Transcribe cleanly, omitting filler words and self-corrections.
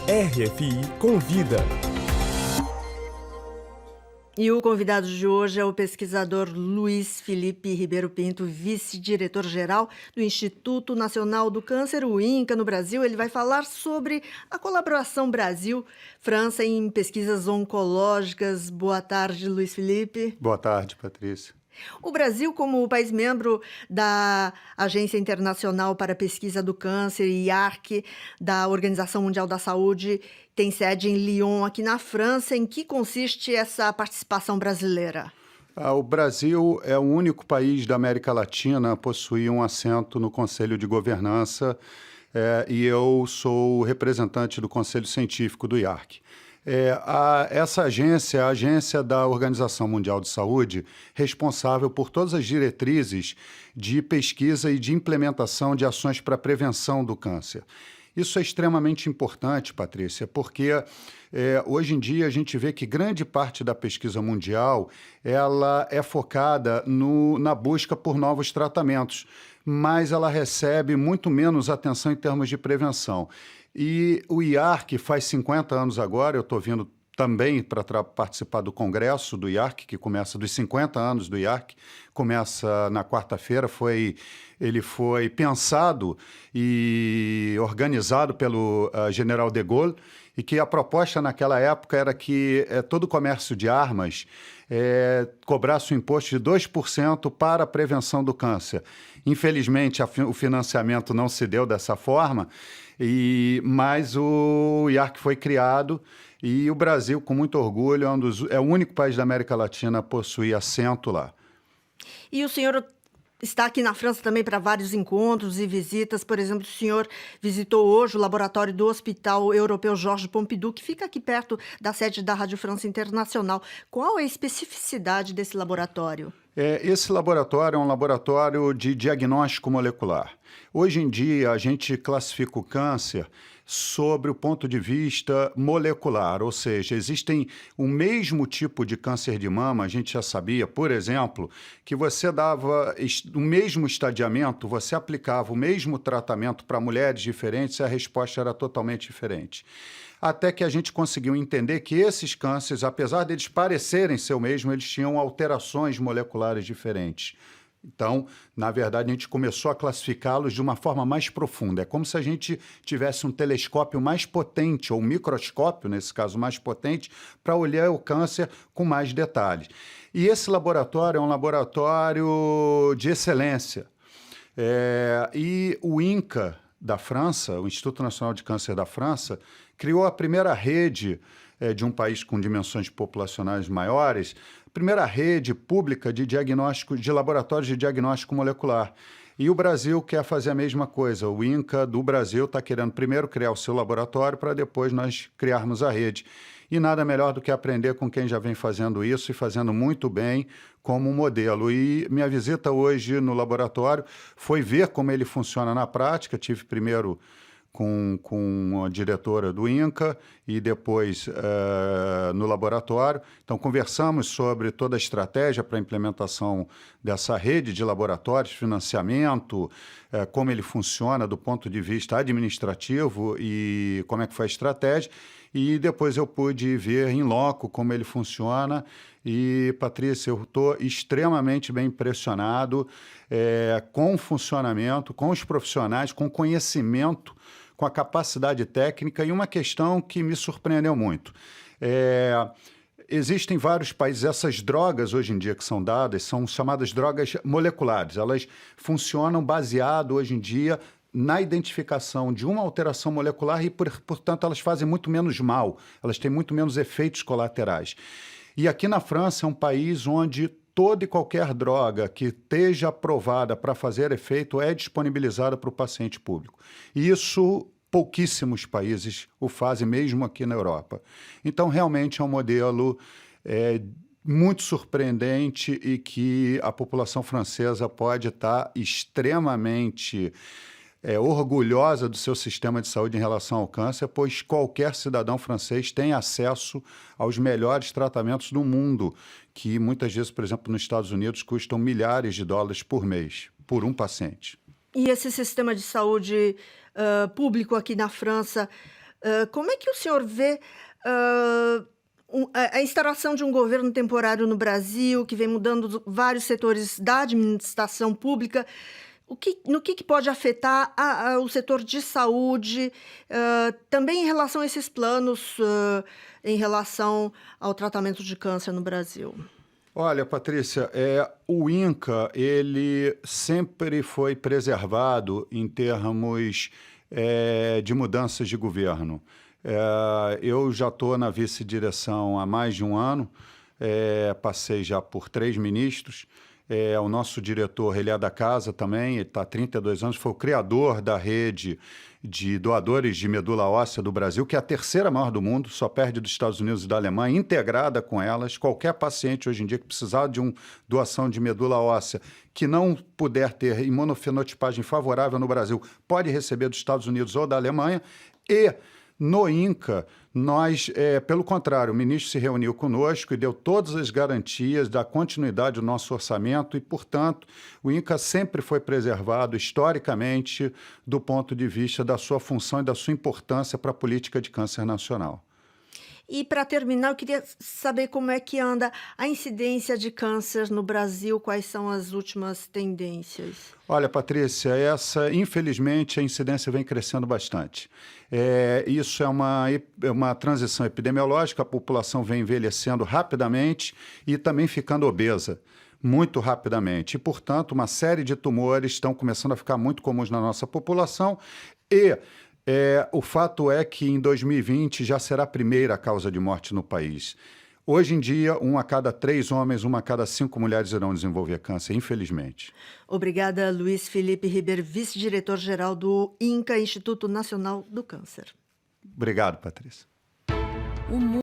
RFI Convida. E o convidado de hoje é o pesquisador Luiz Felipe Ribeiro Pinto, vice-diretor-geral do Instituto Nacional do Câncer, o INCA, no Brasil. Ele vai falar sobre a colaboração Brasil-França em pesquisas oncológicas. Boa tarde, Luiz Felipe. Boa tarde, Patrícia. O Brasil, como país membro da Agência Internacional para a Pesquisa do Câncer, IARC, da Organização Mundial da Saúde, tem sede em Lyon, aqui na França. Em que consiste essa participação brasileira? O Brasil é o único país da América Latina a possuir um assento no Conselho de Governança e eu sou o representante do Conselho Científico do IARC. Essa agência é a agência da Organização Mundial de Saúde, responsável por todas as diretrizes de pesquisa e de implementação de ações para a prevenção do câncer. Isso é extremamente importante, Patrícia, porque hoje em dia a gente vê que grande parte da pesquisa mundial ela é focada na busca por novos tratamentos, mas ela recebe muito menos atenção em termos de prevenção. E o IARC faz 50 anos agora, eu estou vindo também para participar do congresso do IARC, que começa dos 50 anos do IARC, começa na quarta-feira, ele foi pensado e organizado pelo general de Gaulle, e que a proposta naquela época era que todo o comércio de armas cobrasse um imposto de 2% para a prevenção do câncer. Infelizmente, o financiamento não se deu dessa forma, mas o IARC foi criado e o Brasil, com muito orgulho, é o único país da América Latina a possuir assento lá. E o senhor está aqui na França também para vários encontros e visitas. Por exemplo, o senhor visitou hoje o laboratório do Hospital Europeu Georges Pompidou, que fica aqui perto da sede da Rádio França Internacional. Qual é a especificidade desse laboratório? Esse laboratório é um laboratório de diagnóstico molecular. Hoje em dia, a gente classifica o câncer sobre o ponto de vista molecular, ou seja, existem o mesmo tipo de câncer de mama, a gente já sabia, por exemplo, que você dava o mesmo estadiamento, você aplicava o mesmo tratamento para mulheres diferentes e a resposta era totalmente diferente. Até que a gente conseguiu entender que esses cânceres, apesar deles parecerem ser o mesmo, eles tinham alterações moleculares diferentes. Então, na verdade, a gente começou a classificá-los de uma forma mais profunda. É como se a gente tivesse um telescópio mais potente, ou um microscópio, nesse caso, mais potente, para olhar o câncer com mais detalhes. E esse laboratório é um laboratório de excelência. E o INCA da França, o Instituto Nacional de Câncer da França, criou a primeira rede de um país com dimensões populacionais maiores, a primeira rede pública de diagnóstico, de laboratórios de diagnóstico molecular. E o Brasil quer fazer a mesma coisa. O INCA do Brasil está querendo primeiro criar o seu laboratório para depois nós criarmos a rede. E nada melhor do que aprender com quem já vem fazendo isso e fazendo muito bem como um modelo. E minha visita hoje no laboratório foi ver como ele funciona na prática. Tive primeiro com a diretora do INCA e depois no laboratório. Então, conversamos sobre toda a estratégia para a implementação dessa rede de laboratórios, financiamento, como ele funciona do ponto de vista administrativo e como é que foi a estratégia. E depois eu pude ver em loco como ele funciona. E, Patrícia, eu estou extremamente bem impressionado com o funcionamento, com os profissionais, com o conhecimento, com a capacidade técnica e uma questão que me surpreendeu muito. Existem vários países, essas drogas hoje em dia que são dadas são chamadas drogas moleculares. Elas funcionam baseado hoje em dia na identificação de uma alteração molecular e, portanto, elas fazem muito menos mal, elas têm muito menos efeitos colaterais. E aqui na França é um país onde toda e qualquer droga que esteja aprovada para fazer efeito é disponibilizada para o paciente público. E isso pouquíssimos países o fazem, mesmo aqui na Europa. Então, realmente é um modelo muito surpreendente e que a população francesa pode estar extremamente orgulhosa do seu sistema de saúde em relação ao câncer, pois qualquer cidadão francês tem acesso aos melhores tratamentos do mundo, que muitas vezes, por exemplo, nos Estados Unidos, custam milhares de dólares por mês, por um paciente. E esse sistema de saúde público aqui na França Como é que o senhor vê a instalação de um governo temporário no Brasil, que vem mudando vários setores da administração pública? No que pode afetar o setor de saúde, também em relação a esses planos, em relação ao tratamento de câncer no Brasil? Olha, Patrícia, o INCA, ele sempre foi preservado em termos de mudanças de governo. Eu já estou na vice-direção há mais de um ano, passei já por 3 ministros. O nosso diretor, ele é da casa também, ele está há 32 anos, foi o criador da rede de doadores de medula óssea do Brasil, que é a 3ª maior do mundo, só perde dos Estados Unidos e da Alemanha, integrada com elas. Qualquer paciente hoje em dia que precisar de uma doação de medula óssea, que não puder ter imunofenotipagem favorável no Brasil, pode receber dos Estados Unidos ou da Alemanha. E no INCA, nós, pelo contrário, o ministro se reuniu conosco e deu todas as garantias da continuidade do nosso orçamento e, portanto, o INCA sempre foi preservado historicamente do ponto de vista da sua função e da sua importância para a política de câncer nacional. E, para terminar, eu queria saber como é que anda a incidência de câncer no Brasil, quais são as últimas tendências? Olha, Patrícia, infelizmente, a incidência vem crescendo bastante. Isso é uma transição epidemiológica, a população vem envelhecendo rapidamente e também ficando obesa muito rapidamente. E, portanto, uma série de tumores estão começando a ficar muito comuns na nossa população e o fato é que em 2020 já será a primeira causa de morte no país. Hoje em dia, 1 a cada 3 homens, 1 a cada 5 mulheres irão desenvolver câncer, infelizmente. Obrigada, Luiz Felipe Ribeiro, vice-diretor-geral do INCA, Instituto Nacional do Câncer. Obrigado, Patrícia.